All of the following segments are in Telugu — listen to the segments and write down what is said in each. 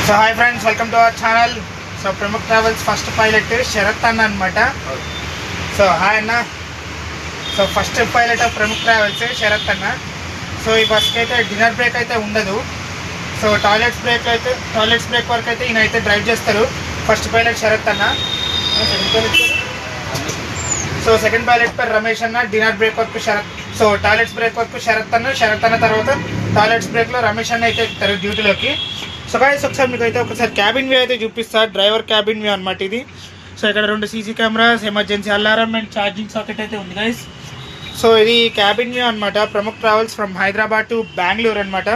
So hi friends, welcome to our channel. So Pramukh Travels first pilot Sharath అన్న అనమాట. సో హాయ్ అన్న. So first pilot of Pramukh Travels Sharath అన్న. సో ఈ బస్కి అయితే డిన్నర్ బ్రేక్ అయితే ఉండదు. సో టాయిలెట్స్ బ్రేక్ వరకు అయితే ఈయన అయితే డ్రైవ్ చేస్తారు. ఫస్ట్ పైలట్ శరత్ అన్న. సో సెకండ్ పైలట్ పేరు రమేష్ అన్న. డిన్నర్ బ్రేక్ వరకు శరత్. సో టాయిలెట్స్ బ్రేక్ వరకు శరత్ అన్న తర్వాత టాయిలెట్స్ బ్రేక్లో రమేష్ అన్న అయితే ఎక్కుతారు డ్యూటీలోకి. సో గాయస్ ఒకసారి మీకు అయితే ఒకసారి క్యాబిన్ వ్యూ అయితే చూపిస్తా. డ్రైవర్ క్యాబిన్ వ్యూ అనమాట ఇది. సో ఇక్కడ 2 CC cameras, emergency alarm and charging socket అయితే ఉంది గైస్. సో ఇది క్యాబిన్ వ్యూ అనమాట. Pramukh travels from Hyderabad to Bengaluru అనమాట.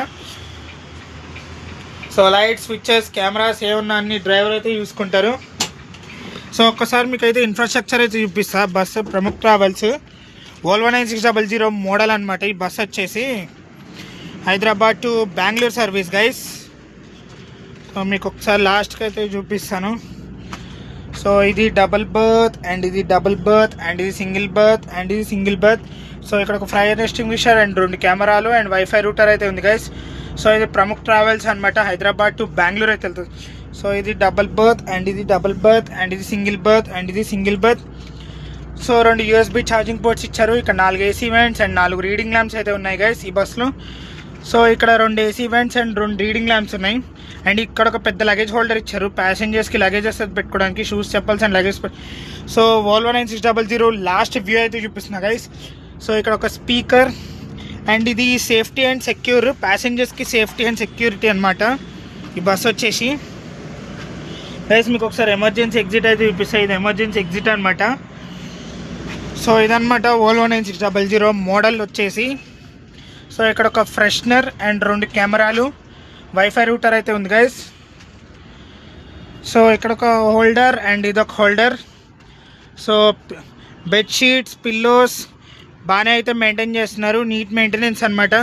సో లైట్, స్విచెస్, కెమెరాస్ ఏమన్నా అన్ని డ్రైవర్ అయితే చూసుకుంటారు. సో ఒక్కసారి మీకు అయితే ఇన్ఫ్రాస్ట్రక్చర్ అయితే చూపిస్తా. Bus Pramukh travels Volvo 9600 model అనమాట. ఈ బస్ వచ్చేసి Hyderabad to Bengaluru service guys. So మీకు ఒకసారి లాస్ట్కి అయితే చూపిస్తాను. సో ఇది డబుల్ బర్త్ అండ్ ఇది డబుల్ బర్త్ అండ్ ఇది సింగిల్ బర్త్ సో ఇక్కడ ఒక ఫైర్ ఎస్టింగ్విషర్ అండ్ 2 కెమెరాలు అండ్ వైఫై రూటర్ అయితే ఉంది గైస్. సో ఇది ప్రముఖ్ ట్రావెల్స్ అనమాట. హైదరాబాద్ టు బెంగళూరు అయితే వెళ్తుంది. సో ఇది డబుల్ బర్త్ అండ్ ఇది డబుల్ బర్త్ అండ్ ఇది single birth so 2 USB charging ports ఇచ్చారు. ఇక్కడ 4 AC vents and 4 reading lamps అయితే ఉన్నాయి గైస్ ఈ బస్సులో. సో ఇక్కడ 2 AC vents and 2 reading lamps ఉన్నాయి. అండ్ ఇక్కడ ఒక పెద్ద లగేజ్ హోల్డర్ ఇచ్చారు. ప్యాసింజర్స్కి లగేజెస్ పెట్టుకోవడానికి, shoes, chappals and luggage. So Volvo 9600 last view అయితే చూపిస్తున్నా గైస్. సో ఇక్కడ ఒక స్పీకర్ అండ్ ఇది సేఫ్టీ అండ్ సెక్యూర్, ప్యాసింజర్స్కి సేఫ్టీ అండ్ సెక్యూరిటీ అనమాట ఈ బస్ వచ్చేసి గైస్. మీకు ఒకసారి ఎమర్జెన్సీ ఎగ్జిట్ అయితే చూపిస్తాయి. ఇది ఎమర్జెన్సీ ఎగ్జిట్ అనమాట. సో ఇదనమాట Volvo 9600 మోడల్ వచ్చేసి. సో ఇక్కడ ఒక ఫ్రెషనర్ అండ్ 2 కెమెరాలు, వైఫై రూటర్ అయితే ఉంది గైస్. సో ఇక్కడ ఒక హోల్డర్ అండ్ ఇదొక హోల్డర్. సో బెడ్షీట్స్, పిల్లోస్ బాగానే అయితే మెయింటైన్ చేస్తున్నారు. నీట్ మెయింటెనెన్స్ అనమాట.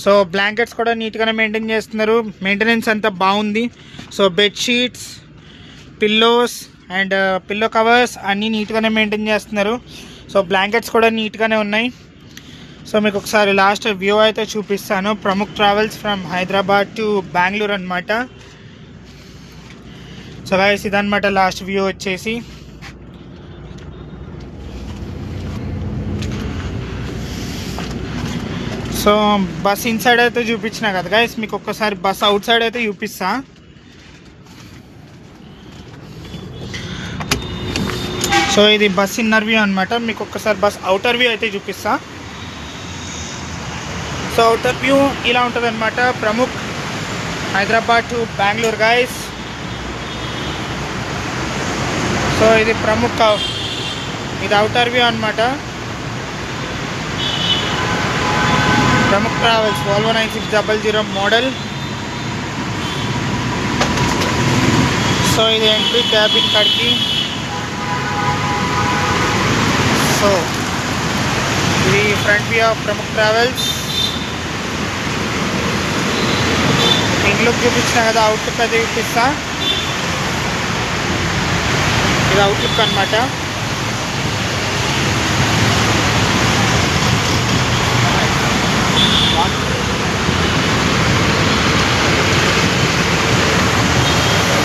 సో బ్లాంకెట్స్ కూడా నీట్గానే మెయింటైన్ చేస్తున్నారు. మెయింటెనెన్స్ అంతా బాగుంది. So bedsheets, pillows and pillow covers అన్నీ నీట్గానే మెయింటైన్ చేస్తున్నారు. సో బ్లాంకెట్స్ కూడా నీట్గానే ఉన్నాయి. సో మీకు ఒకసారి లాస్ట్ వ్యూ అయితే చూపిస్తాను. Pramukh travels from Hyderabad to Bengaluru అనమాట. సో గైస్ ఇదనమాట లాస్ట్ వ్యూ వచ్చేసి. సో బస్ ఇన్సైడ్ అయితే చూపించిన కదా గైస్, మీకు ఒక్కసారి బస్ అవుట్ సైడ్ అయితే చూపిస్తా. సో ఇది బస్ ఇన్నర్ వ్యూ అనమాట. మీకు ఒక్కసారి బస్ అవుటర్ వ్యూ అయితే చూపిస్తా. సో అవుటర్ వ్యూ ఇలా ఉంటుంది అనమాట. Pramukh Hyderabad to Bengaluru guys. So ఇది ప్రముఖ్, ఇది అవుటర్ వ్యూ అనమాట. Pramukh travels Volvo 9600 model. So ఇది ఎంట్రీ క్యాబిన్ కాడికి. సో ఇది front view of Pramukh travels. In look చూపించిన కదా, అవుట్లుక్ అయితే చూపిస్తా. ఇది అవుట్లుక్ అనమాట.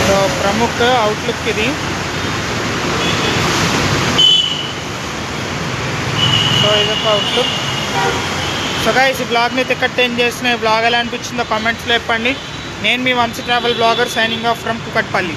సో ప్రముఖ్ అవుట్లుక్ ఇది. సో ఇదొక అవుట్లుక్. సో గైస్ ఈ బ్లాగ్ని అయితే ఇక్కడ ఎండ్ చేస్తున్నా. ఈ బ్లాగ్ ఎలా అనిపించిందో కామెంట్స్లో చెప్పండి. నేను మీ Vamshi travel blogger signing off from Kukatpally.